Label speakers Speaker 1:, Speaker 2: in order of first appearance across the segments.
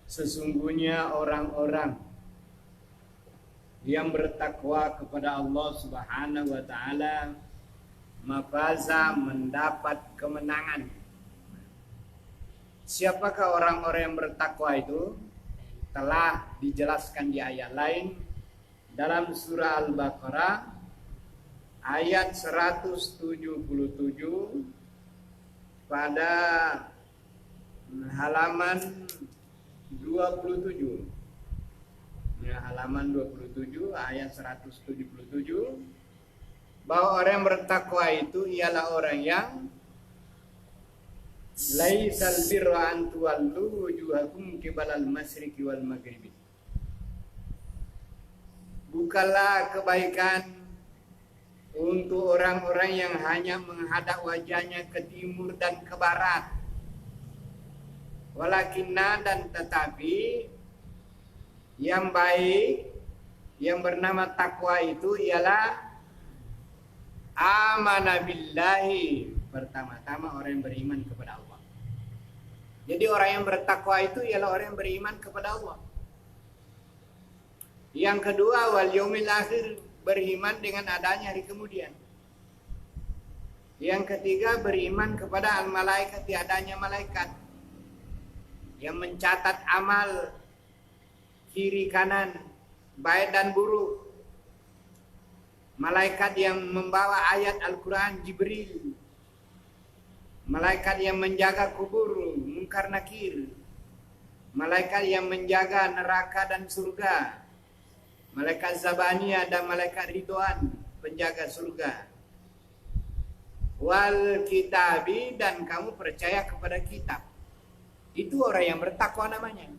Speaker 1: Sesungguhnya orang-orang yang bertakwa kepada Allah Subhanahu wa taala mafaza mendapat kemenangan. Siapakah orang-orang yang bertakwa itu? Telah dijelaskan di ayat lain dalam surah Al-Baqarah ayat 177 pada halaman 27. Ya, halaman 27 ayat 177 bahwa orang yang bertakwa itu ialah orang yang laisal birra an tuwallu wujuhakum qibalal masyriqi wal maghribi. Bukanlah kebaikan untuk orang-orang yang hanya menghadap wajahnya ke timur dan ke barat. Walakinna, dan tetapi yang baik yang bernama takwa itu ialah amana billahi. Pertama-tama orang yang beriman kepada Allah. Jadi orang yang bertakwa itu ialah orang yang beriman kepada Allah. Yang kedua, wal yaumil akhir, beriman dengan adanya hari kemudian. Yang ketiga, beriman kepada al-malaikat, tiadanya malaikat yang mencatat amal kiri kanan, baik dan buruk. Malaikat yang membawa ayat Al-Quran, Jibril. Malaikat yang menjaga kubur, Munkar Nakir. Malaikat yang menjaga neraka dan surga. Malaikat Zabaniyah dan malaikat Ridwan, penjaga surga. Wal kitabi, dan kamu percaya kepada kitab. Itu orang yang bertakwa namanya.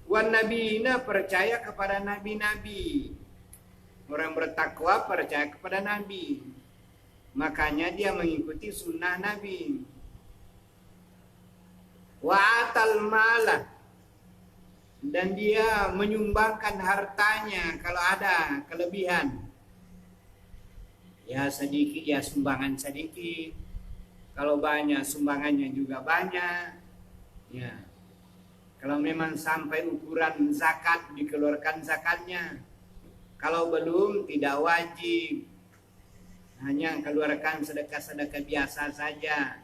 Speaker 1: Wan nabiyina, percaya kepada nabi-nabi. Orang bertakwa percaya kepada nabi. Makanya dia mengikuti sunnah nabi. Wa atal malah, dan dia menyumbangkan hartanya kalau ada kelebihan. Ya sedikit, ya sumbangan sedikit. Kalau banyak, sumbangannya juga banyak. Ya. Kalau memang sampai ukuran zakat, dikeluarkan zakatnya. Kalau belum, tidak wajib. Hanya keluarkan sedekah-sedekah biasa saja.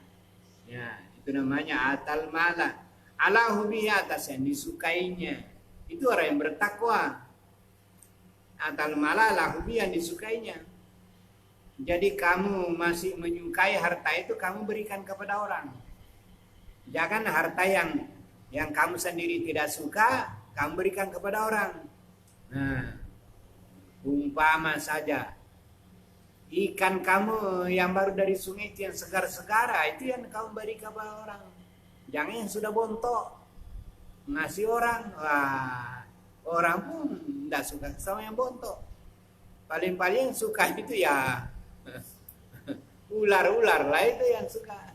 Speaker 1: Ya, itu namanya atal malah. Ala hubi, atas yang disukainya. Itu orang yang bertakwa. Atal malah ala hubi, yang disukainya. Jadi kamu masih menyukai harta itu, kamu berikan kepada orang. Jangan harta yang kamu sendiri tidak suka, kamu berikan kepada orang. Nah, umpama saja, ikan kamu yang baru dari sungai itu yang segar-segar, itu yang kamu berikan kepada orang. Jangan yang sudah bontok, ngasih orang. Wah, orang pun tidak suka sama yang bontok. Paling-paling suka itu ya ular-ular lah itu yang suka.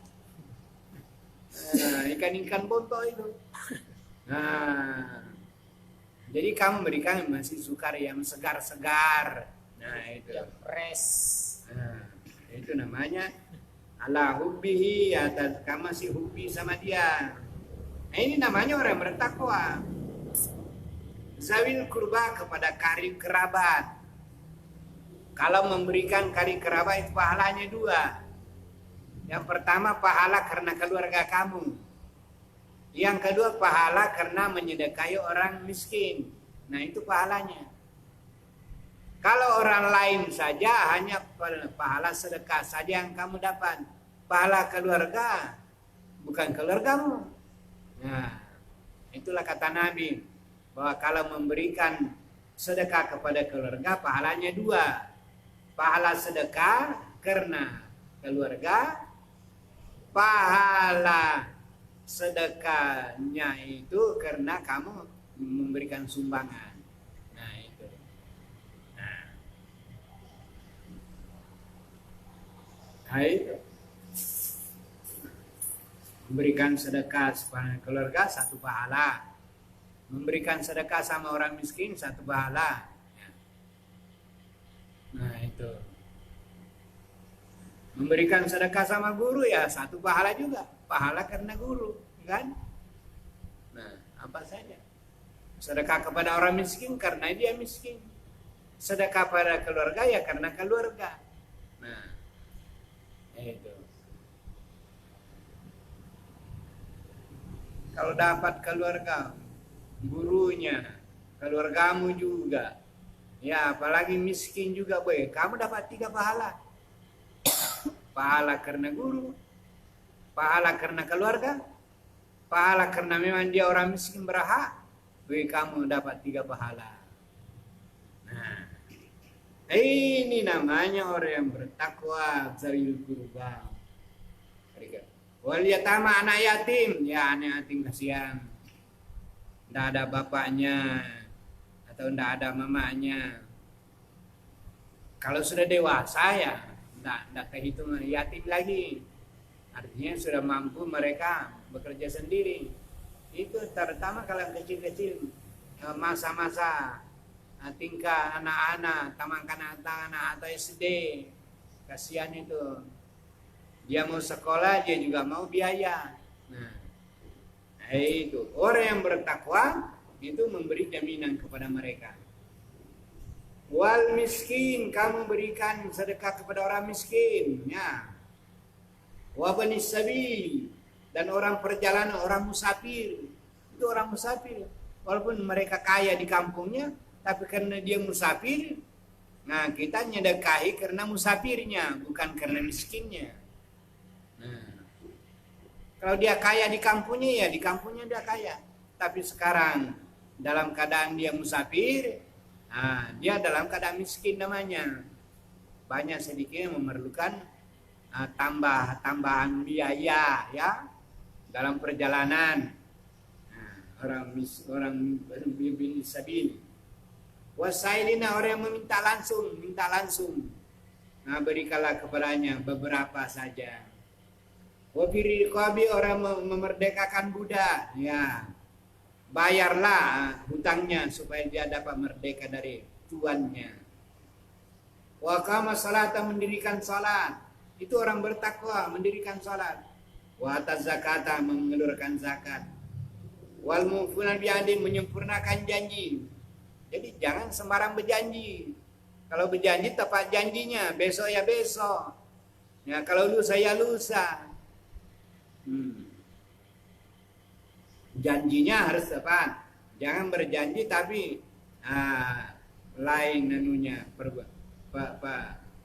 Speaker 1: Nah, ikan-ikan bontok itu. Nah, jadi kamu berikan masih sukar yang segar-segar. Nah, itu.
Speaker 2: Yang fresh.
Speaker 1: Nah, itu namanya ala hubbihi, atas kamu masih hubbi sama dia. Nah, ini namanya orang bertakwa. Zawil kurba, kepada karib kerabat. Kalau memberikan karib kerabat itu pahalanya dua. Yang pertama pahala karena keluarga kamu. Yang kedua pahala karena menyedekahi orang miskin. Nah, itu pahalanya. Kalau orang lain saja hanya pahala sedekah saja yang kamu dapat. Pahala keluarga bukan keluargamu. Nah, itulah kata Nabi bahwa kalau memberikan sedekah kepada keluarga pahalanya dua. Pahala sedekah karena keluarga, pahala sedekahnya itu karena kamu memberikan sumbangan. Nah, itu. Nah, itu. Memberikan sedekah kepada keluarga satu pahala. Memberikan sedekah sama orang miskin satu pahala. Nah, itu. Memberikan sedekah sama guru ya satu pahala juga. Pahala karena guru, kan? Nah, apa saja. Sedekah kepada orang miskin karena dia miskin. Sedekah pada keluarga ya karena keluarga. Nah, itu. Kalau dapat keluarga, gurunya, keluargamu juga. Ya, apalagi miskin juga, boy. Kamu dapat 3 pahala. Pahala karena guru, pahala karena keluarga, pahala karena memang dia orang miskin berhak. Boy, kamu dapat 3 pahala. Nah, ini namanya orang yang bertakwa, zawil qurba. Wal yatama, anak yatim, ya anak yatim kasihan. Tidak ada bapaknya atau tidak ada mamanya. Kalau sudah dewasa ya tidak kehitung yatim lagi. Artinya sudah mampu mereka bekerja sendiri. Itu terutama kalau kecil-kecil, masa-masa tingkah anak-anak, taman kanak-kanak atau SD. Kasihan itu. Dia mau sekolah, dia juga mau biaya. Nah, itu orang yang bertakwa itu memberi jaminan kepada mereka. Wal miskin, kamu berikan sedekah kepada orang miskin, ya. Wa banis sabil, dan orang perjalanan, orang musafir. Itu orang musafir. Walaupun mereka kaya di kampungnya, tapi karena dia musafir, nah kita nyedekahi karena musafirnya, bukan karena miskinnya. Nah, kalau dia kaya di kampungnya, ya di kampungnya dia kaya. Tapi sekarang dalam keadaan dia musafir, nah, dia dalam keadaan miskin namanya. Banyak sedikit memerlukan tambahan biaya ya dalam perjalanan. Nah, orang bil sabil. Wasailina, orang yang minta langsung. Nah, berikanlah kepadanya beberapa saja. Wafiri qabi, orang memerdekakan budak, ya. Bayarlah hutangnya supaya dia dapat merdeka dari tuannya. Wa qama salata, mendirikan salat. Itu orang bertakwa, mendirikan salat. Wa ataz zakata, mengeluarkan zakat. Wal mufuna bi'adin, menyempurnakan janji. Jadi jangan sembarang berjanji. Kalau berjanji tepat janjinya, besok ya besok. Ya, kalau lusa ya lusa. Janjinya harus tepat. Jangan berjanji tapi lain nanunya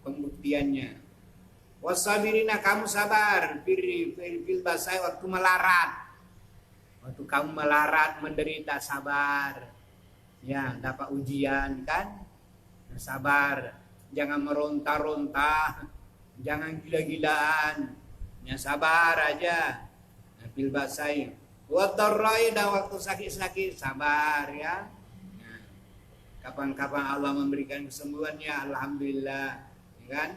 Speaker 1: pembuktiannya. Wasabirina, kamu sabar fil basai, waktu melarat. Waktu kamu melarat, menderita, sabar. Ya, dapat ujian kan? Sabar. Jangan meronta-ronta, jangan gila-gilaan. Ya, sabar aja. Fil basai. Wa darrai, dan waktu sakit-sakit sabar ya. Nah, kapan-kapan Allah memberikan kesembuhannya, alhamdulillah, ya kan?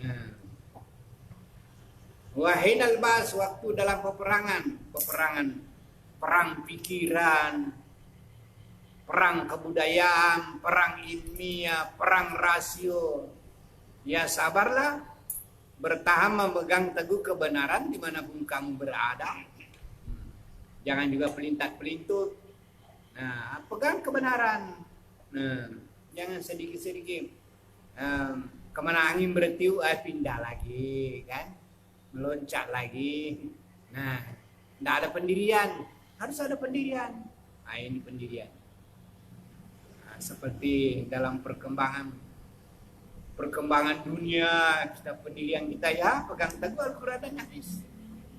Speaker 1: Nah. Wa hinal bas, waktu dalam peperangan, perang pikiran, perang kebudayaan, perang ilmiah, perang rasio. Ya sabarlah, bertahan memegang teguh kebenaran dimanapun kamu berada. Jangan juga pelintat-pelintut. Nah, pegang kebenaran. Nah, jangan sedikit-sedikit. Kemana angin bertiup, pindah lagi, kan? Meloncat lagi. Nah, tidak ada pendirian. Harus ada pendirian. Nah, ini pendirian. Nah, seperti dalam perkembangan dunia, kita pendirian kita ya pegang teguh Al-Quran dan hadis.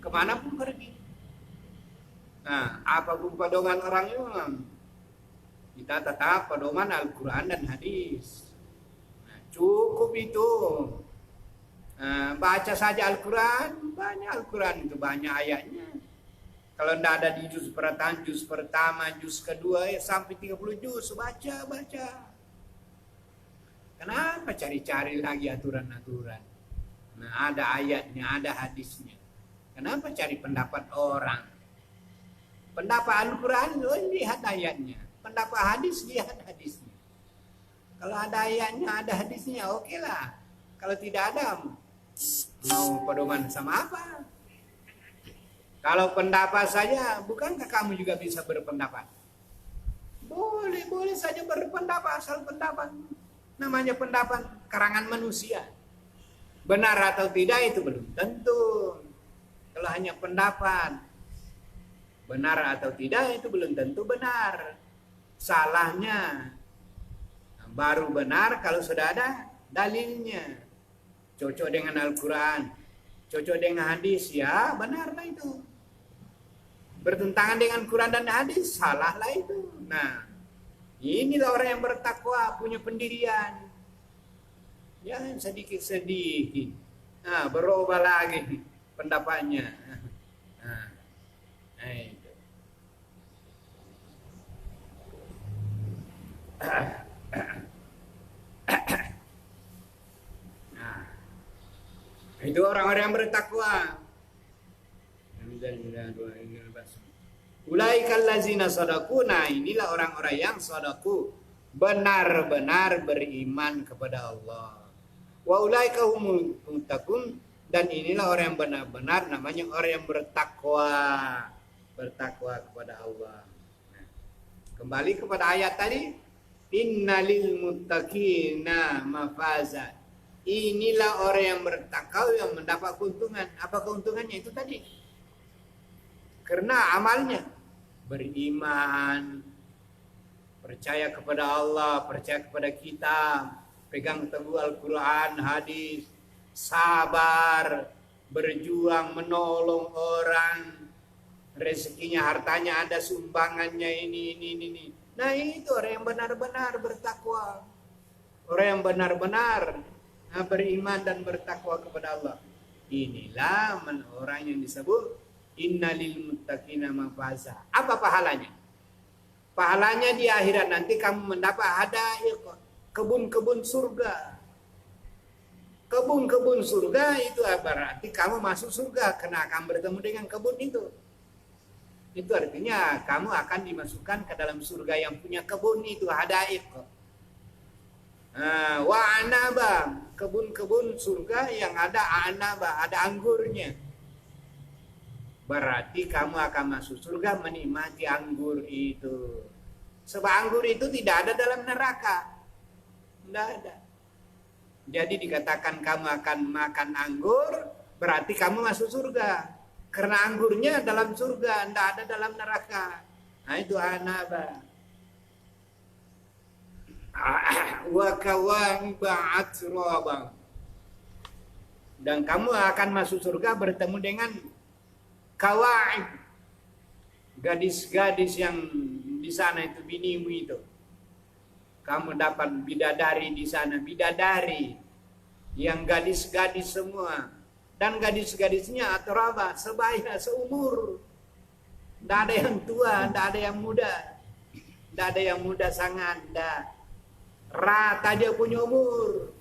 Speaker 1: Kemanapun pergi. Nah, apapun pedoman orang Islam, kita tetap pedoman Al-Quran dan hadis. Nah, cukup itu. Nah, baca saja Al-Quran, banyak Al-Quran itu, banyak ayatnya. Kalau tidak ada di juz pertama, juz kedua, ya sampai 30 juz, baca. Kenapa cari-cari lagi aturan-aturan? Nah, ada ayatnya, ada hadisnya. Kenapa cari pendapat orang? Pendapat Al-Quran, lihat ayatnya. Pendapat hadis, lihat hadisnya. Kalau ada ayatnya, ada hadisnya, oke lah. Kalau tidak ada, mau pedoman sama apa? Kalau pendapat saja, bukankah kamu juga bisa berpendapat? Boleh saja berpendapat, asal pendapat. Namanya pendapat karangan manusia. Benar atau tidak itu belum tentu. Kalau hanya pendapat, benar atau tidak itu belum tentu benar. Salahnya baru benar kalau sudah ada dalilnya. Cocok dengan Al-Quran, cocok dengan hadis, ya benarlah itu. Bertentangan dengan Quran dan hadis, salahlah itu. Nah, inilah orang yang bertakwa, punya pendirian. Jangan sedikit-sedikit. Nah, berubah lagi pendapatnya. Nah, itu. Nah, itu orang-orang yang bertakwa. Ulaikal ladzina shadaku. Nah, inilah orang-orang yang shadaku, benar-benar beriman kepada Allah. Wa ulaika humul muttaqun, dan inilah orang yang benar-benar namanya orang yang bertakwa kepada Allah. Nah, kembali kepada ayat tadi, innalil muttaqina mafaza. Inilah orang yang bertakwa yang mendapat keuntungan. Apa keuntungannya itu tadi? Karena amalnya beriman, percaya kepada Allah, percaya kepada kitab, pegang teguh Al-Quran, hadis, sabar, berjuang, menolong orang, rezekinya, hartanya ada, sumbangannya ini. Nah, itu orang yang benar-benar bertakwa. Orang yang benar-benar beriman dan bertakwa kepada Allah. Inilah orang yang disebut innalil muttaqina mafaza. Apa pahalanya? Pahalanya di akhirat nanti kamu mendapat hadaiq, kebun-kebun surga. Kebun-kebun surga itu berarti kamu masuk surga karena akan bertemu dengan kebun itu. Itu artinya kamu akan dimasukkan ke dalam surga yang punya kebun itu, hadaiq. Wa anaba, kebun-kebun surga yang ada anaba, ada anggurnya. Berarti kamu akan masuk surga menikmati anggur itu. Sebab anggur itu tidak ada dalam neraka. Tidak ada. Jadi dikatakan kamu akan makan anggur, berarti kamu masuk surga. Karena anggurnya dalam surga, tidak ada dalam neraka. Nah, itu anaba. Wa kawahiba atraba. Dan kamu akan masuk surga bertemu dengan kawaib, gadis-gadis yang di sana itu, binimu itu. Kamu dapat bidadari di sana, bidadari yang gadis-gadis semua, dan gadis-gadisnya atraba, sebaya, seumur. Tidak ada yang tua, tidak ada yang muda, tidak ada yang muda sangat, tidak. Rata dia punya umur.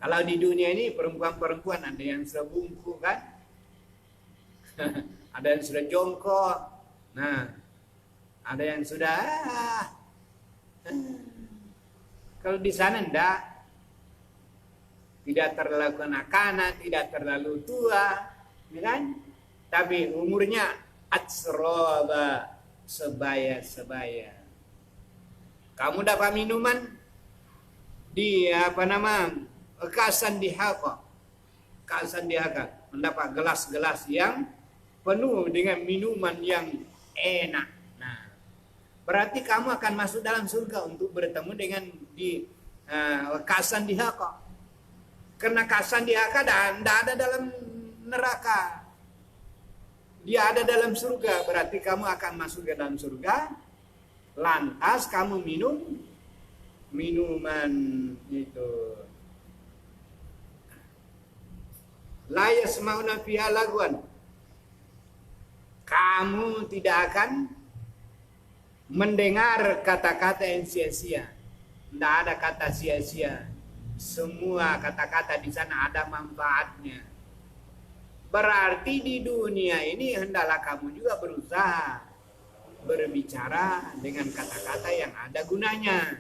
Speaker 1: Kalau di dunia ini perempuan-perempuan ada yang sudah bungkuk kan, ada yang sudah jongkok, nah ada yang sudah kalau di sana tidak terlalu kanak-kanak, tidak terlalu tua, ya kan? Tapi umurnya atsroba, sebaya. Kamu dapat minuman di Ka'san dihaka, mendapat gelas-gelas yang penuh dengan minuman yang enak. Nah, berarti kamu akan masuk dalam surga untuk bertemu dengan di Ka'san dihaka. Karena Ka'san dihaka tidak ada dalam neraka, dia ada dalam surga. Berarti kamu akan masuk ke dalam surga, lantas kamu minum minuman itu. La yasma'una fiha lagwan. Kamu tidak akan mendengar kata-kata yang sia-sia. Tidak ada kata sia-sia. Semua kata-kata di sana ada manfaatnya. Berarti di dunia ini hendaklah kamu juga berusaha berbicara dengan kata-kata yang ada gunanya.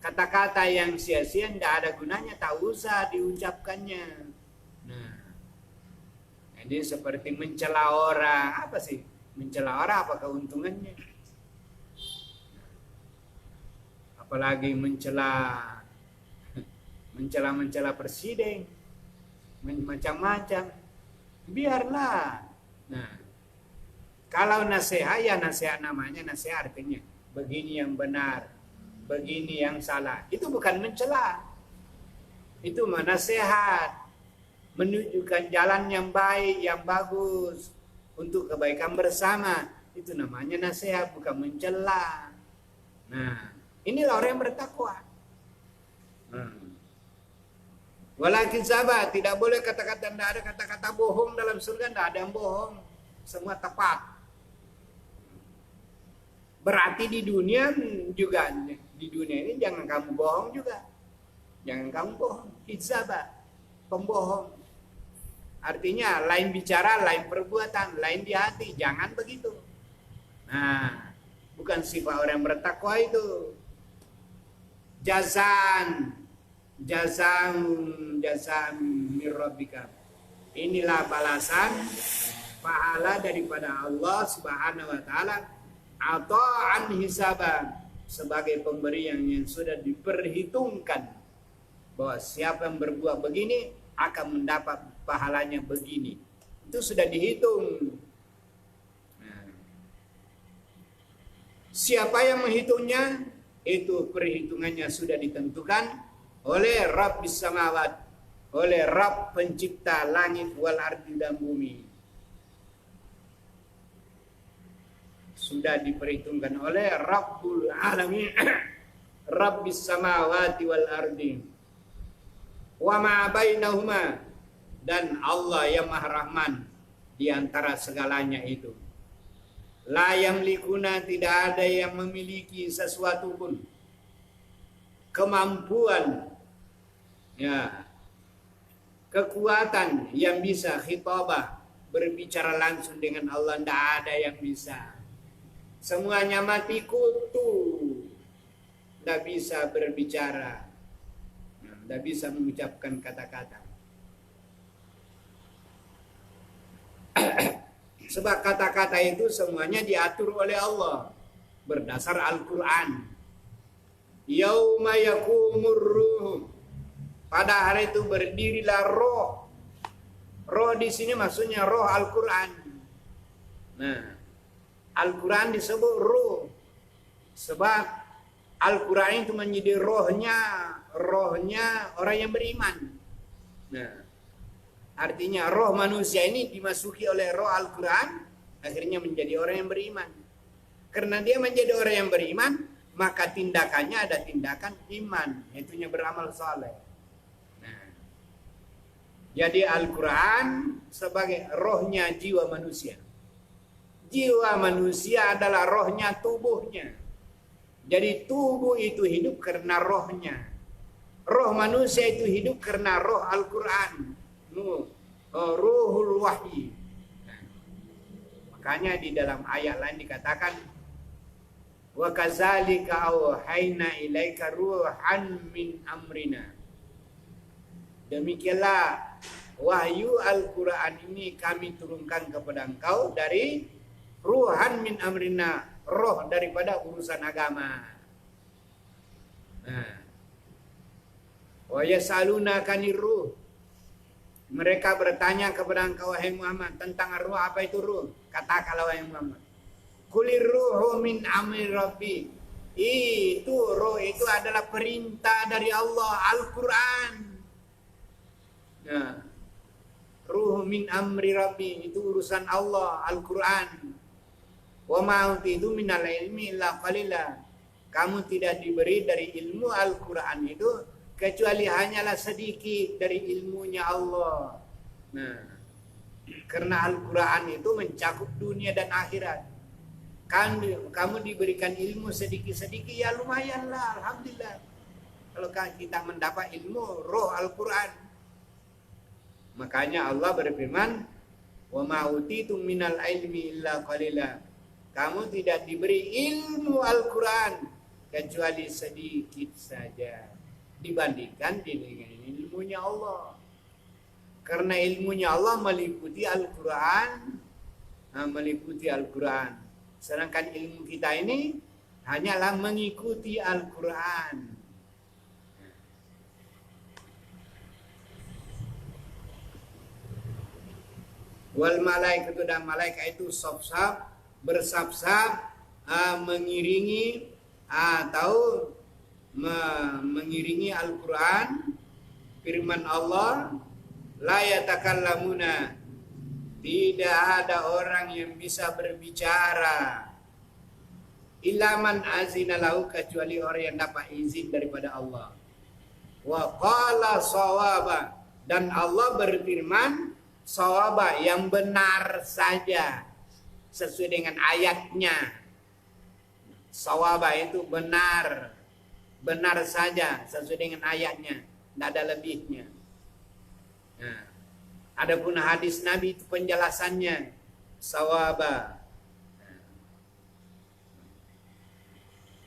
Speaker 1: Kata-kata yang sia-sia tidak ada gunanya, tak usah diucapkannya. Nah, Jadi seperti mencela orang. Apa sih? Mencela orang apa keuntungannya? Apalagi mencela presiden, macam-macam. Biarlah. Nah, kalau nasihat ya nasihat, namanya nasihat, artinya begini yang benar, begini yang salah. Itu bukan mencela. Itu nasihat, menunjukkan jalan yang baik, yang bagus untuk kebaikan bersama. Itu namanya nasihat, bukan mencela. Nah, inilah orang yang bertakwa. Walakin sahabat, tidak boleh kata-kata, tidak ada kata-kata bohong dalam surga, tidak ada yang bohong. Semua tepat. Berarti di dunia juga, di dunia ini jangan kamu bohong juga. Jangan kamu bohong. Hizabah, pembohong. Artinya lain bicara, lain perbuatan, lain di hati. Jangan begitu. Nah, bukan sifat orang yang bertakwa itu. Jazan mir rabbika. Inilah balasan pahala daripada Allah Subhanahu wa taala, ata'an hisaban, sebagai pemberian yang sudah diperhitungkan bahwa siapa yang berbuat begini akan mendapat pahalanya begini. Itu sudah dihitung. Nah, siapa yang menghitungnya? Itu perhitungannya sudah ditentukan oleh Rabbis samawat, oleh Rabb pencipta langit wal ardi dan bumi. Sudah diperhitungkan oleh Rabbul alamin, Rabbis samawati wal ardi wa ma bainahuma, dan Allah yang Maha Rahman di antara segalanya itu. La yamlikuna, tidak ada yang memiliki sesuatu pun kemampuan, ya, kekuatan yang bisa khitabah, berbicara langsung dengan Allah. Tidak ada yang bisa. Semuanya mati kutu, tidak bisa berbicara, tidak bisa mengucapkan kata-kata. Sebab kata-kata itu semuanya diatur oleh Allah berdasar Al-Quran. Yauma yakumur ruh, pada hari itu berdirilah roh. Roh di sini maksudnya roh Al-Quran. Nah, Al-Quran disebut ruh sebab Al-Quran itu menjadi rohnya orang yang beriman. Nah, artinya roh manusia ini dimasuki oleh roh Al-Quran, akhirnya menjadi orang yang beriman. Karena dia menjadi orang yang beriman, maka tindakannya ada tindakan iman, yaitunya beramal saleh. Nah, jadi Al-Quran sebagai rohnya jiwa manusia. Jiwa manusia adalah rohnya tubuhnya. Jadi tubuh itu hidup karena rohnya. Roh manusia itu hidup karena roh Al-Quran. Ruhul wahyi. Makanya di dalam ayat lain dikatakan, wa kadzalika auhayna ilaika ruhan min amrina. Demikianlah wahyu Al-Quran ini kami turunkan kepada engkau dari ruhan min amrina, roh daripada urusan agama. Nah, wa yasaluna kanir ruh. Mereka bertanya kepada engkau wahai Muhammad tentang ruh. Apa itu ruh? Katakanlah wahai Muhammad, kulir ruhu min amri rabbi. Itu ruh itu adalah perintah dari Allah, Al-Quran. Nah, ruh min amri rabbi itu urusan Allah, Al-Quran. Wa ma utitu minal ilmi illa qalila. Kamu tidak diberi dari ilmu Al-Quran itu kecuali hanyalah sedikit dari ilmunya Allah. Nah, karena Al-Quran itu mencakup dunia dan akhirat. Kamu diberikan ilmu sedikit-sedikit, ya lumayanlah, alhamdulillah. Kalau kita mendapat ilmu roh Al-Quran. Makanya Allah berfirman, wa ma utitum minal ilmi illa qalila. Kamu tidak diberi ilmu Al-Quran kecuali sedikit saja dibandingkan dengan ilmunya Allah. Karena ilmunya Allah meliputi Al-Quran, meliputi Al-Quran. Sedangkan ilmu kita ini hanyalah mengikuti Al-Quran. Wal malaikatu, dan malaikat itu saf-saf, bersaf-saf, mengiringi atau mengiringi Al-Quran, firman Allah. La yatakallamuna, tidak ada orang yang bisa berbicara, illa man azina lahu, kecuali orang yang dapat izin daripada Allah. Wa qala shawaba, dan Allah berfirman shawaba, yang benar saja sesuai dengan ayatnya. Shawaba itu benar, benar saja sesuai dengan ayatnya, tidak ada lebihnya. Nah, adapun hadis Nabi itu penjelasannya sawaba.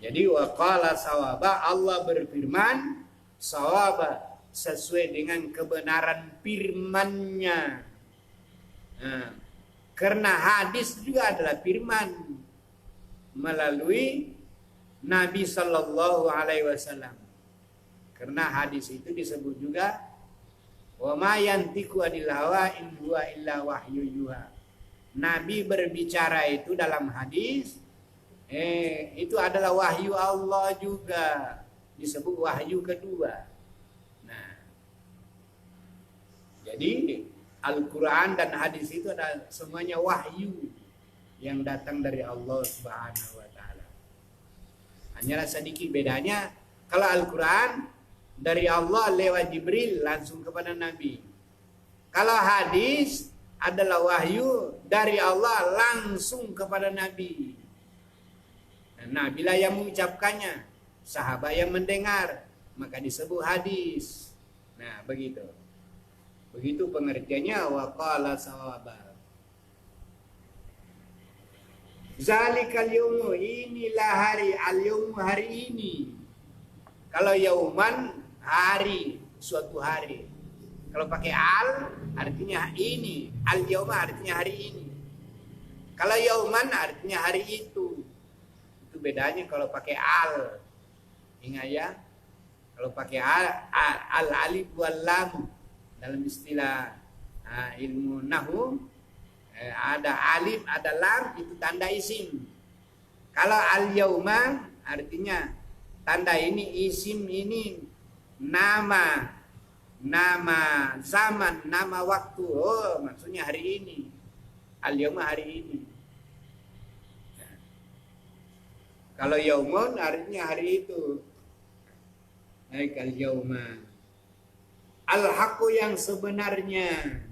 Speaker 1: Jadi waqala sawaba, Allah berfirman sawaba, sesuai dengan kebenaran firman-Nya. Nah, karena hadis juga adalah firman melalui Nabi Sallallahu Alaihi Wasallam. Karena hadis itu disebut juga wa ma yantiqu anil hawa in huwa illa wahyu yuha. Nabi berbicara itu dalam hadis itu adalah wahyu Allah juga, disebut wahyu kedua. Nah, jadi Al-Quran dan hadis itu adalah semuanya wahyu yang datang dari Allah Subhanahu wa taala. Hanyalah sedikit bedanya, kalau Al-Quran dari Allah lewat Jibril langsung kepada Nabi. Kalau hadis adalah wahyu dari Allah langsung kepada Nabi. Nah, Nabi lah yang mengucapkannya, sahabat yang mendengar, maka disebut hadis. Nah, begitu. Begitu pengertiannya waqala sawaba. Zalikal yaumu, inilah hari, al-yaumu hari ini. Kalau yauman hari, suatu hari. Kalau pakai al artinya ini, al yauma artinya hari ini. Kalau yauman artinya hari itu. Itu bedanya kalau pakai al. Ingat ya. Kalau pakai al alif wal lam dalam istilah ilmu nahwu, ada alif, ada lam, itu tanda isim. Kalau al yauma artinya tanda ini isim, ini nama zaman, nama waktu. Oh, maksudnya hari ini. Al-yauma hari ini. Kalau yaumun artinya hari itu. Al yauma. Al-haqqu, yang sebenarnya.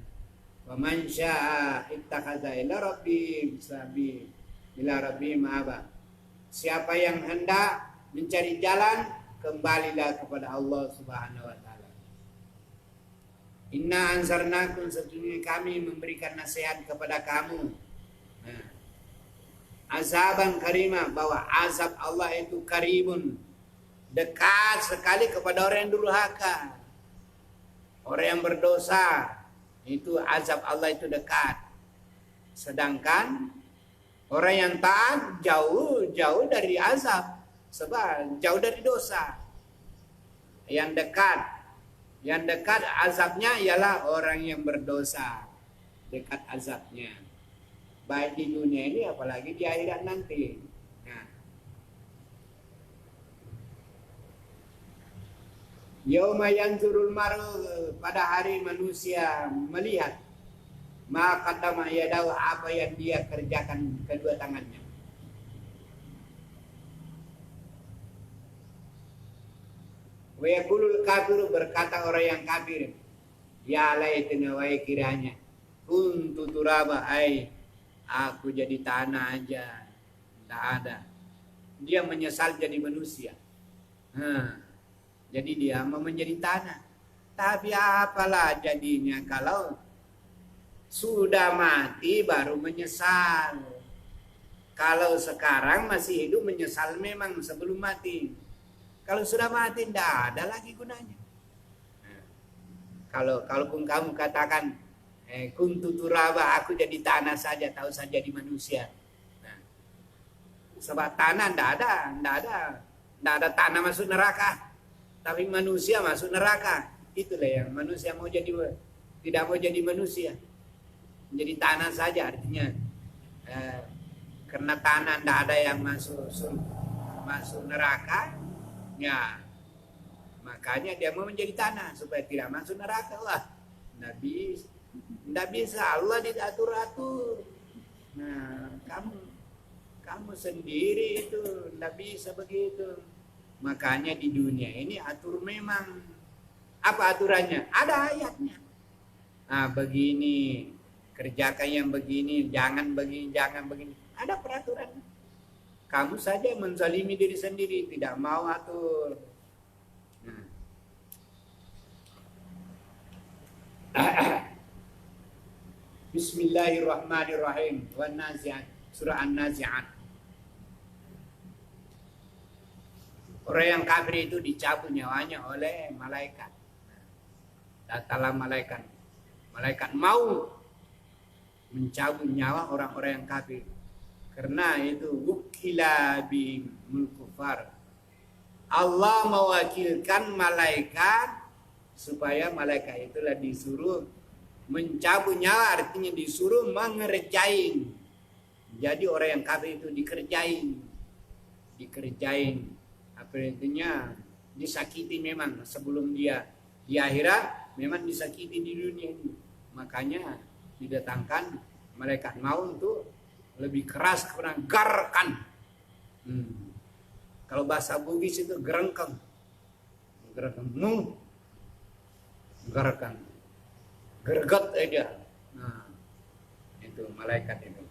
Speaker 1: Wa man syaa'a ittakhadha ila rabbi sabil. Ila rabbi ma'aba. Siapa yang hendak mencari jalan, kembalilah kepada Allah Subhanahu wa taala. Inna ansarnakum, sesungguhnya kami memberikan nasihat kepada kamu. Nah, azaban karima, bahwa azab Allah itu karibun, dekat sekali kepada orang yang durhaka. Orang yang berdosa itu azab Allah itu dekat. Sedangkan orang yang taat jauh dari azab. Sebab jauh dari dosa. Yang dekat azabnya ialah orang yang berdosa. Dekat azabnya. Baik di dunia ini apalagi di akhirat nanti. Nah. Yauma yanzurul mar'u, pada hari manusia melihat ma qaddama yadahu, apa yang dia kerjakan kedua tangannya. Wa yaqulul kafiru, berkata orang yang kafir, ya laitana, wa kiranya, kuntu turaba, aku jadi tanah aja. Tak ada. Dia menyesal jadi manusia. Jadi dia mau menjadi tanah. Tapi apalah jadinya kalau sudah mati baru menyesal. Kalau sekarang masih hidup menyesal memang sebelum mati. Kalau sudah mati tidak ada lagi gunanya. Kalaupun kamu katakan kuntu turaba, aku jadi tanah saja, tak usah jadi manusia. Nah, sebab tanah ndak ada tanah masuk neraka, tapi manusia masuk neraka. Itulah yang manusia tidak mau jadi manusia, jadi tanah saja. Artinya karena tanah ndak ada yang masuk neraka, ya makanya dia mau menjadi tanah supaya tidak masuk neraka. Wah, ndak bisa, Allah diatur-atur. Nah, kamu sendiri itu ndak bisa begitu. Makanya di dunia ini atur memang. Apa aturannya? Ada ayatnya. Nah, begini, kerjakan yang begini, jangan begini, jangan begini. Ada peraturan. Kamu saja menzalimi diri sendiri, tidak mau atur. Nah. Bismillahirrahmanirrahim. Wan nazi'at, surah An-Nazi'at. Orang yang kafir itu dicabut nyawanya oleh malaikat. Datanglah malaikat mau mencabut nyawa orang-orang yang kafir. Karena itu wukila bi mulkufar. Allah mewakilkan malaikat supaya malaikat itulah disuruh mencabut nyawa, artinya disuruh mengerjain. Jadi orang yang kafir itu dikerjain. Apa intinya disakiti memang sebelum dia di akhirat memang disakiti di dunia ini. Makanya didatangkan malaikat maut untuk lebih keras kepada garkan. Kalau bahasa Bugis itu gerengkeng. Garkan. Gerget aja. Nah, itu malaikat itu.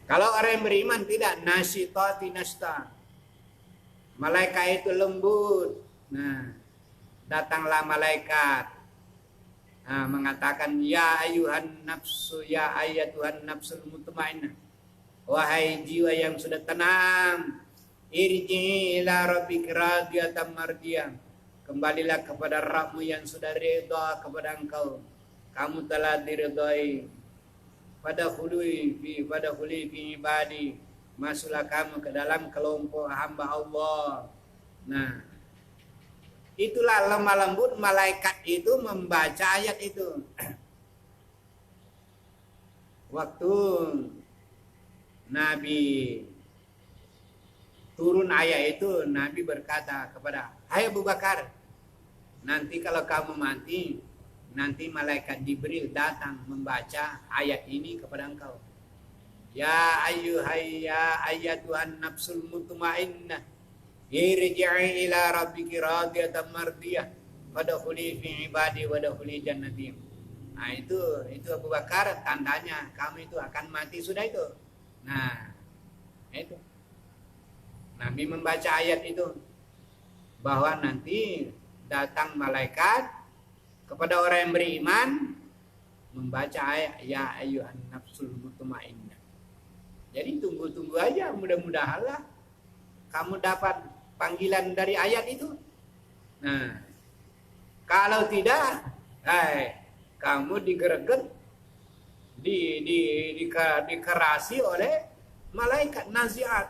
Speaker 1: Kalau orang yang beriman tidak, nasitati nasta. Malaikat itu lembut. Nah, datanglah malaikat. Nah, mengatakan ya ayuhan nafsu, ya ayatuhan nafsul mutmainnah. Wahai jiwa yang sudah tenang, irji ila rabbika radiyatan mardiyah. Kembalilah kepada Rabbmu yang sudah ridha kepada engkau. Kamu telah diridhai. Fadkhuli fi ibadi. Masuklah kamu ke dalam kelompok hamba Allah. Nah, itulah lemah lembut malaikat itu membaca ayat itu. Waktu Nabi turun ayat itu, Nabi berkata kepada, hai Abu Bakar, nanti kalau kamu mati, nanti malaikat Jibril datang membaca ayat ini kepada engkau. Ya ayyatuhan nafsul mutmainnah, irji'i ila rabbiki radiyatan mardiyah, fadkhuli fi ibadi wadkhuli jannati. Nah, itu Abu Bakar tandanya kamu itu akan mati sudah itu. Nah, itu Nabi membaca ayat itu bahwa nanti datang malaikat kepada orang yang beriman membaca ayat ya ayyuhan nafsul mutmainnah. Jadi tunggu aja, mudah-mudahanlah kamu dapat panggilan dari ayat itu. Nah, kalau tidak, kamu digereget, dikerasi oleh malaikat naziat.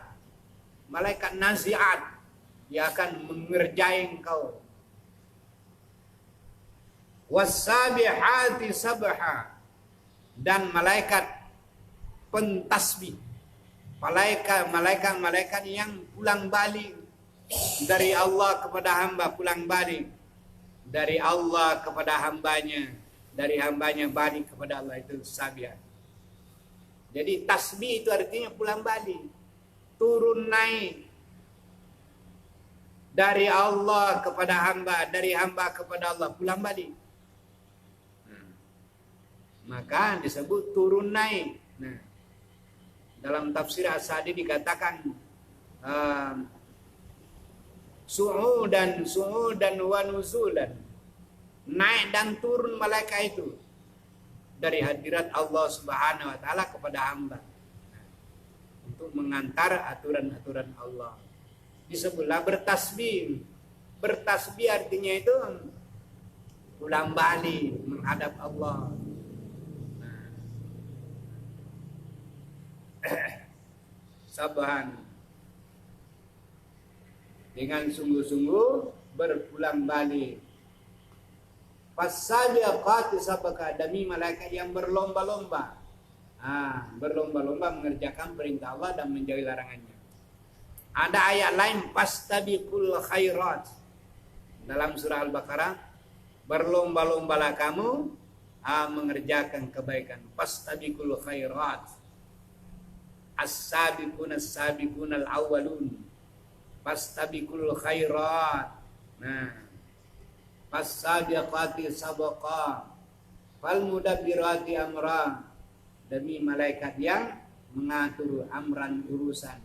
Speaker 1: Malaikat naziat, dia akan mengerjain kau. Wasabihati sabha, dan malaikat pentasbih. Malaikat yang pulang balik dari Allah kepada hamba, pulang balik dari Allah kepada hambanya, dari hambanya balik kepada Allah, itu sabih. Jadi tasbih itu artinya pulang balik, turun naik dari Allah kepada hamba, dari hamba kepada Allah, pulang balik. Maka disebut turun naik. Nah, dalam tafsir As-Sa'di dikatakan su'udan wa nuzulan, naik dan turun malaikat itu dari hadirat Allah Subhanahu wa taala kepada hamba untuk mengantar aturan-aturan Allah. Disebutlah bertasbih. Bertasbih artinya itu pulang balik menghadap Allah. Sabahan dengan sungguh-sungguh berpulang balik. Fasabiqati sabaka, demi malaikat yang berlomba-lomba. Berlomba-lomba mengerjakan perintah Allah dan menjauhi larangannya. Ada ayat lain, fastabiqul khairat. Dalam surah Al-Baqarah, berlomba-lombalah kamu mengerjakan kebaikan. Fastabiqul khairat. As-sabiqun as-sabiqun al-awwalun. Fastabiqul khairat. Fas-sabiqati sabaqa. Fal mudabbirati amra. Demi malaikat yang mengatur amran urusan.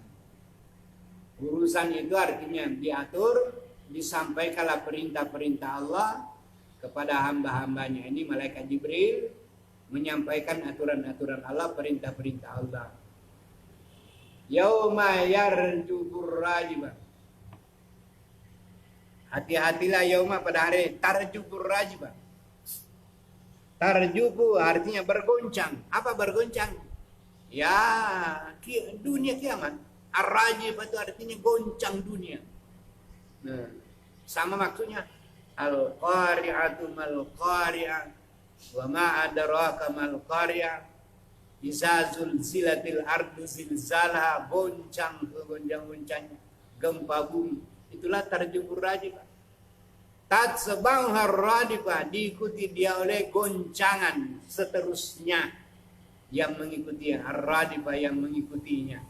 Speaker 1: Urusan itu artinya diatur, disampaikanlah perintah-perintah Allah kepada hamba-hambanya. Ini malaikat Jibril menyampaikan aturan-aturan Allah, perintah-perintah Allah. Yauma yarjubur rajibah. Hati-hatilah yauma, pada hari tarjubur rajibah. Tarjubu artinya bergoncang. Apa bergoncang? Ya, dunia kiamat. Ar-rajib itu artinya goncang dunia. Nah, sama maksudnya. Al-qari'atu mal-qari'ah. Wa ma adraka mal-qari'ah. Iza zulzilatil ardu zilzalha, goncang kegoncang-goncangnya, gempa bumi. Itulah tarjubur rajibah. Tatsba'uha radifah, diikuti dia oleh goncangan seterusnya yang mengikuti ar-radifah, yang mengikutinya.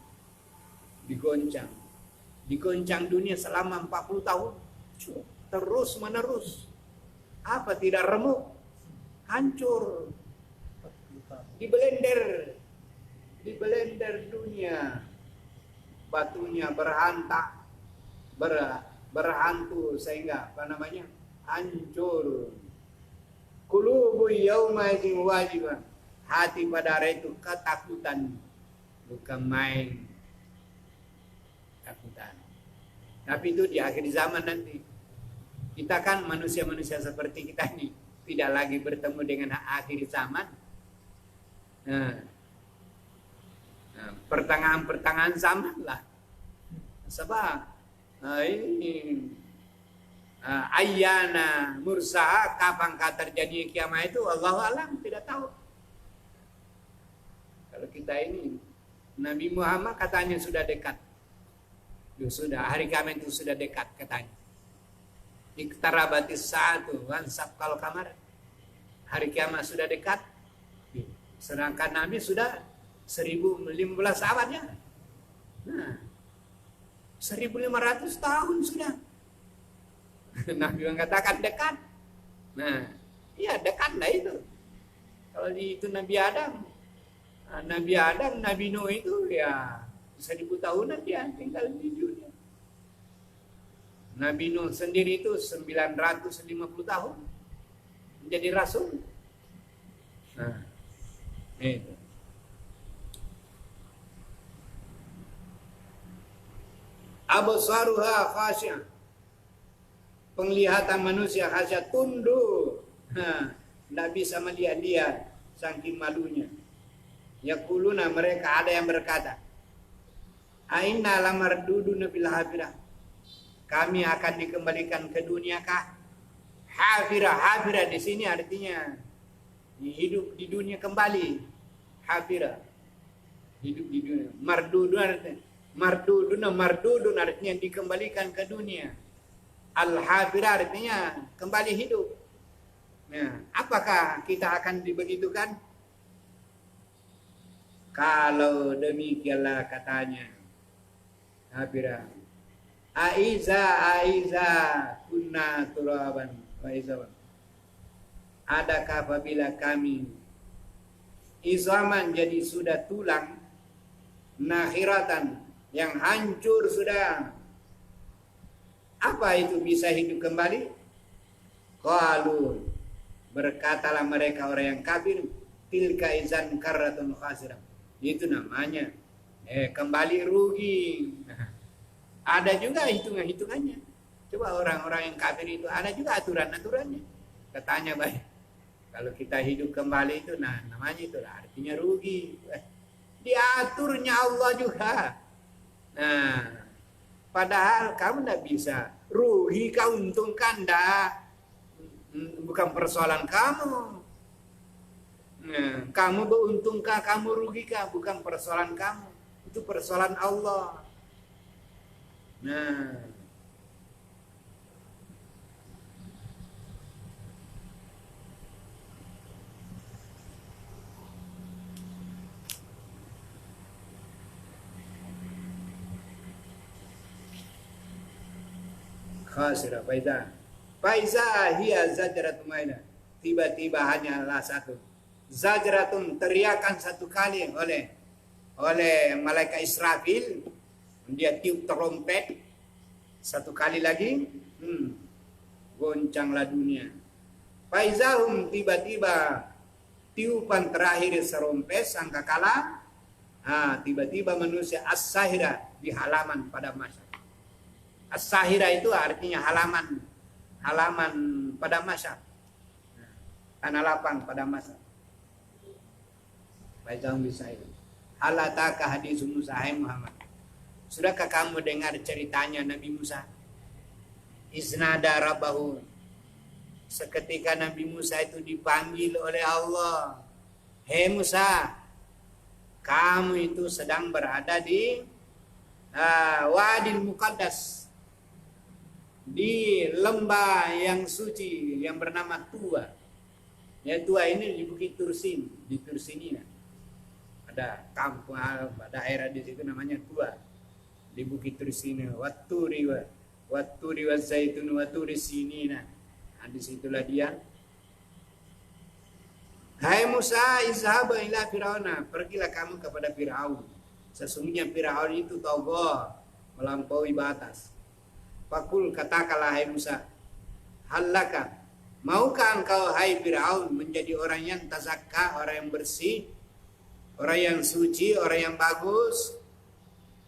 Speaker 1: Digoncang dunia selama 40 tahun. Terus menerus. Apa tidak remuk? Hancur. Dibelender dunia. Batunya berhantu sehingga hancur. Qulubu yauma idzin wajibah. Hati pada hari itu ketakutan, bukan main ketakutan. Tapi itu di akhir zaman nanti. Kita kan manusia-manusia seperti kita ini tidak lagi bertemu dengan akhir zaman. Pertengahan zaman lah. Sebab ini ayyana mursaha, kapan terjadi kiamat itu Allahu alam, tidak tahu. Kalau kita ini Nabi Muhammad katanya sudah dekat. Sudah, hari kiamat itu sudah dekat katanya. Iqtarabatis saatu wansaqal qamar. Hari kiamat sudah dekat. Sedangkan Nabi sudah 1015 abadnya. Nah, 1500 tahun sudah. Nabi mengatakan dekat. Nah, iya dekat lah itu. Kalau itu Nabi Adam, Nabi Nuh itu ya 1000 tahunan dia tinggal di dunia. Nabi Nuh sendiri itu 950 tahun menjadi rasul. Nah, itu. Absaruha khasyi'ah. Penglihatan manusia khasyi'ah, tunduk. Tidak bisa melihat-lihat saking malunya. Yaquluna, mereka ada yang berkata, Aina lamarduduna fil hafirah. Kami akan dikembalikan ke dunia kah? Hafirah di sini artinya hidup di dunia kembali. Hafirah. Hidup di dunia. Mardudun artinya dikembalikan ke dunia. Al-hafirah artinya kembali hidup. Nah, apakah kita akan dibegitukan? Kalau demikianlah katanya hafirah. Aiza kunna turaban wa izawan. Adakah apabila kami izaman jadi sudah tulang, nakhiratan yang hancur sudah, apa itu bisa hidup kembali? Qalu, berkatalah mereka orang yang kafir, tilka izan karratun khasirah. Itu namanya kembali rugi. Ada juga hitungannya. Coba orang-orang yang kafir itu ada juga aturan-aturannya. Katanya baik. Kalau kita hidup kembali itu, nah namanya itulah artinya rugi. Diaturnya Allah juga. Nah, padahal kamu tidak bisa rugi kau untungkan dah. Bukan persoalan kamu. Nah, kamu beruntungkah, kamu rugikah, bukan persoalan kamu. Itu persoalan Allah. Nah, khasira Faiza hiya zajratun maina. Tiba-tiba hanyalah satu. Zajratun, teriakan satu kali oleh malaikat Israfil. Dia tiup trompet satu kali lagi. Goncanglah dunia. Faizahum, tiba-tiba tiupan terakhir serompet sangkakala. Tiba-tiba manusia as-sahira di halaman pada masa. As-sahira itu artinya halaman pada masa. Tanah lapang pada masa. Faizahum bisair. Halataka hadis Musa, hai Muhammad. Sudahkah kamu dengar ceritanya Nabi Musa? Iznada rabbahu. Seketika Nabi Musa itu dipanggil oleh Allah. Hei Musa, kamu itu sedang berada di Wadil Muqaddas, di lembah yang suci yang bernama Tua. Ya, Tua ini di Bukit Tursin, di Tursinina. Ada kampung, daerah di situ namanya Tua. Di Bukit Tursinina, Watturi wa zaitun wa turi sinina. Di situlah dia. Hai Musa, izhab ila Fir'auna, pergilah kamu kepada Fir'aun. Sesungguhnya Fir'aun itu tagha, melampaui batas. Fakul, katakanlah hai Musa, halaka, maukah engkau hai Fir'aun menjadi orang yang tazakka, orang yang bersih, orang yang suci, orang yang bagus?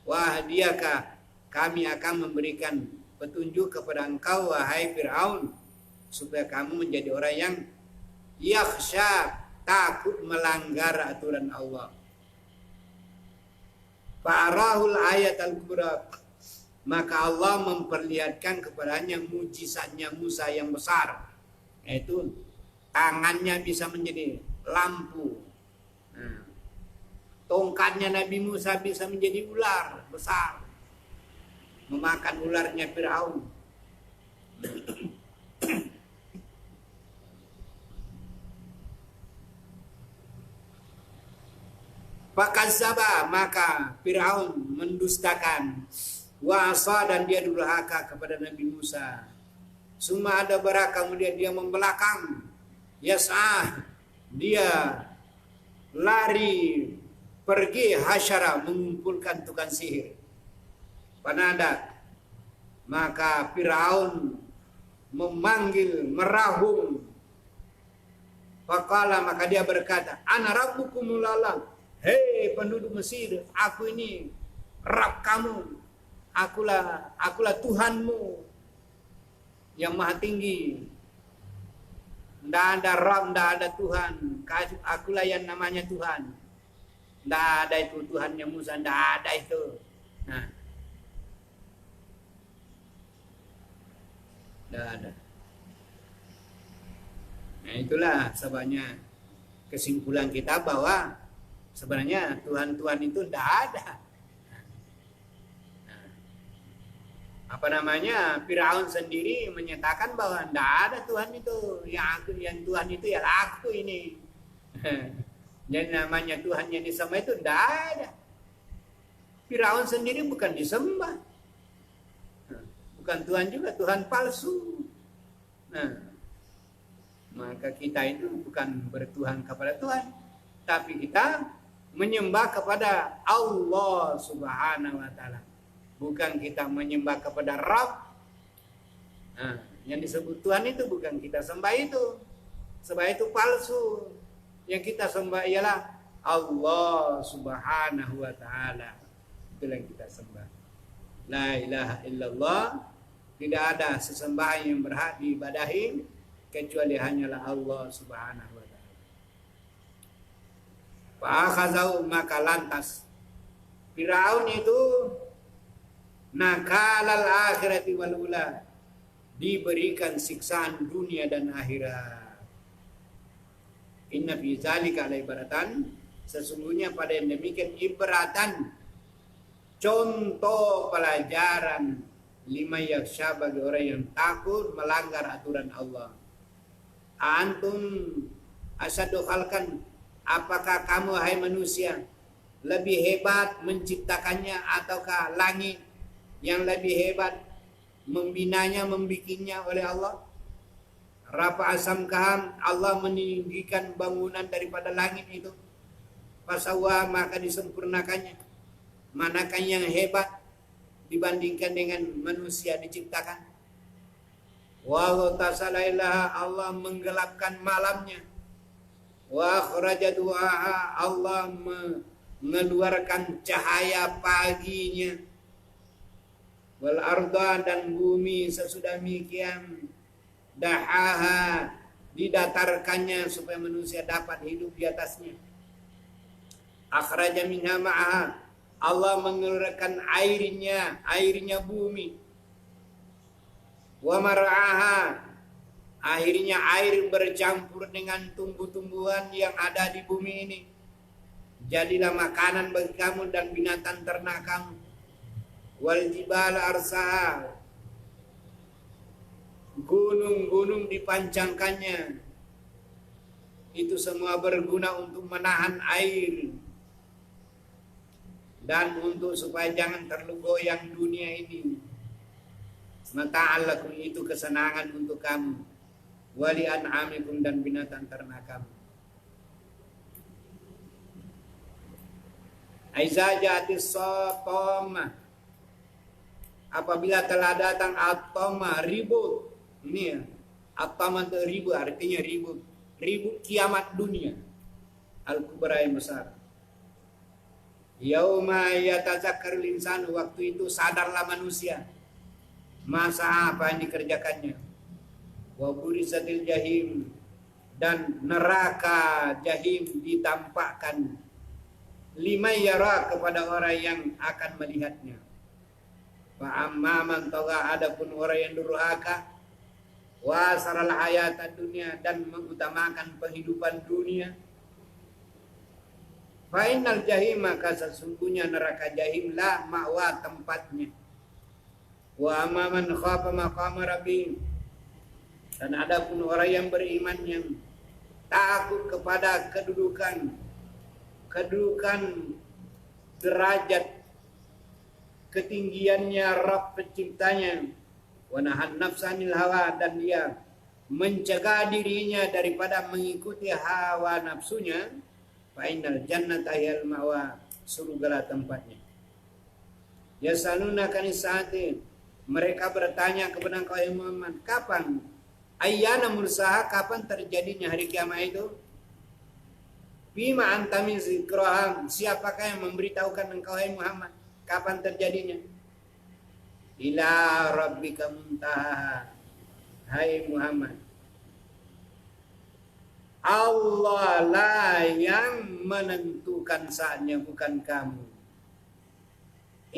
Speaker 1: Wahdiyaka, kami akan memberikan petunjuk kepada engkau wahai Fir'aun, supaya kamu menjadi orang yang yakhsha, takut melanggar aturan Allah. Fa'arahul ayat al-kubra, maka Allah memperlihatkan kepadanya mujizatnya Musa yang besar, yaitu tangannya bisa menjadi lampu. Tongkatnya Nabi Musa bisa menjadi ular besar, memakan ularnya Fir'aun. Fakazaba, maka Fir'aun mendustakan, wasa, dan dia durhaka kepada Nabi Musa. Suma ada baraka, kemudian dia membelakang, yas'ah, dia lari pergi, hasyara, mengumpulkan tukang sihir. Panada, maka Fir'aun memanggil, merahum. Faqala, maka dia berkata, ana rabbukumul a'la. Hei penduduk Mesir, aku ini Rabb kamu. Akulah Tuhanmu yang maha tinggi. Tidak ada Rabb, tidak ada Tuhan. Akulah yang namanya Tuhan. Tidak ada itu Tuhannya Musa, tidak ada itu. Nah, tidak ada. Nah, itulah sebabnya kesimpulan kita bahwa sebenarnya Tuhan-Tuhan itu tidak ada. Nah, apa namanya, Firaun sendiri menyatakan bahwa tidak ada Tuhan itu. Yang Tuhan itu ya aku ini. Yang namanya Tuhan yang disembah itu tidak ada. Firaun sendiri bukan disembah. Bukan Tuhan juga, Tuhan palsu. Nah, maka kita itu bukan bertuhan kepada Tuhan, tapi kita menyembah kepada Allah Subhanahu wa Ta'ala. Bukan kita menyembah kepada Rabb. Nah, yang disebut Tuhan itu bukan kita sembah itu. Sembah itu palsu. Yang kita sembah ialah Allah Subhanahu wa Ta'ala. Itulah yang kita sembah. La ilaha illallah. Tidak ada sesembahan yang berhak diibadahi kecuali hanyalah Allah Subhanahu wa taala. Fa'akhazau, maka lantas Firaun itu nakalal akhirati wal ula, diberikan siksaan dunia dan akhirat. Inna fi zalika la ibaratan, sesungguhnya pada yang demikian ibratan, contoh pelajaran, lima yaksha, bagi orang yang takut melanggar aturan Allah. Antum asadu khalqan, apakah kamu hai manusia lebih hebat menciptakannya ataukah langit yang lebih hebat membinanya, membikinnya oleh Allah? Rafa asam kaham, Allah meninggikan bangunan daripada langit itu. Fasawa, maka disempurnakannya. Manakah yang hebat dibandingkan dengan manusia diciptakan? Wa ta'ala ilaha, Allah menggelapkan malamnya. Wa akhraja du'aha, Allah mengeluarkan cahaya paginya. Wal arda, dan bumi sesudah demikian dahaha, didatarkannya supaya manusia dapat hidup di atasnya. Akhraja minha ma'aha, Allah mengeluarkan airnya bumi. Wa mar'aha, akhirnya air bercampur dengan tumbuh-tumbuhan yang ada di bumi ini. Jadilah makanan bagi kamu dan binatang ternak kamu. Wal jibal arsaha, gunung-gunung dipancangkannya. Itu semua berguna untuk menahan air dan untuk supaya jangan tergoyang dunia ini. Mata'allakum, itu kesenangan untuk kamu. Wali an'amikum, dan binatang ternak kamu. Aiza jatis sotomah, apabila telah datang atoma, ribut. Ini ya, atoma itu ribut, artinya ribut kiamat dunia al-kubra yang besar. Yauma yatazakkarul insan, waktu itu sadarlah manusia masa apa yang dikerjakannya. Wa burizatil jahim, dan neraka jahim ditampakkan. Lima yara, kepada orang yang akan melihatnya. Fa amma man tagha, adapun orang yang durhaka, wa saral hayatad dunya, dan mengutamakan penghidupan dunia. Fa innal jahim, maka sesungguhnya neraka jahim lah ma'wa, tempatnya. Wa amma man khafa maqama rabbih, dan adapun orang yang beriman yang takut kepada kedudukan derajat ketinggiannya Rabb penciptanya. Wa nahan nafsanil hawa, dan dia mencegah dirinya daripada mengikuti hawa nafsunya. Fa innal jannata hiyal ma'wa, surgalah tempatnya. Yasaluna kanis saati, mereka bertanya kepada engkau ya Muhammad, kapan ayyana mursaha, kapan terjadinya hari kiamat itu? Bima anta min zikraham, siapakah yang memberitahukan engkau ya Muhammad kapan terjadinya? Ila rabbika muntaha, hai Muhammad, Allah lah yang menentukan saatnya, bukan kamu.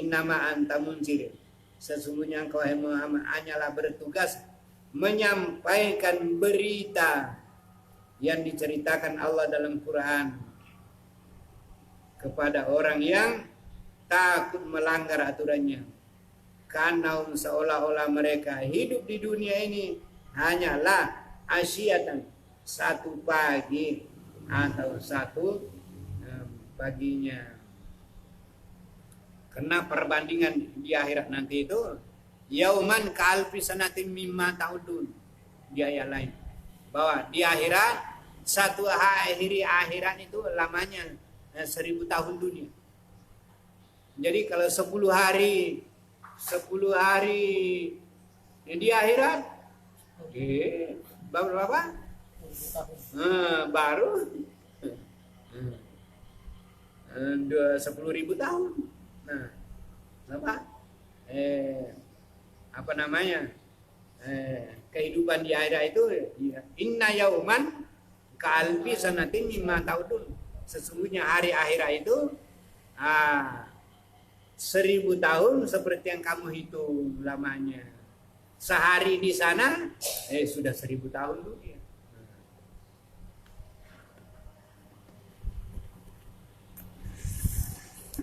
Speaker 1: Innama anta munzir, sesungguhnya engkau hai Muhammad hanyalah bertugas menyampaikan berita yang diceritakan Allah dalam Quran kepada orang yang takut melanggar aturannya. Karena seolah-olah mereka hidup di dunia ini hanyalah asyatan, satu pagi atau satu paginya. Karena perbandingan di akhirat nanti itu yauman ka'alfi sanatin mimma ta'udun, di ayat lain bahwa di akhirat satu akhirat itu lamanya 1000 tahun dunia. Jadi kalau 10 hari di akhirat baru berapa? Baru 10.000 tahun. Nah, apa? Apa namanya? kehidupan di akhirat itu inna yauman ka'alfi sanatin mimma ta'udun. Sesungguhnya hari akhirat itu 1000 tahun seperti yang kamu hitung lamanya. Sehari di sana sudah 1000 tahun tuh.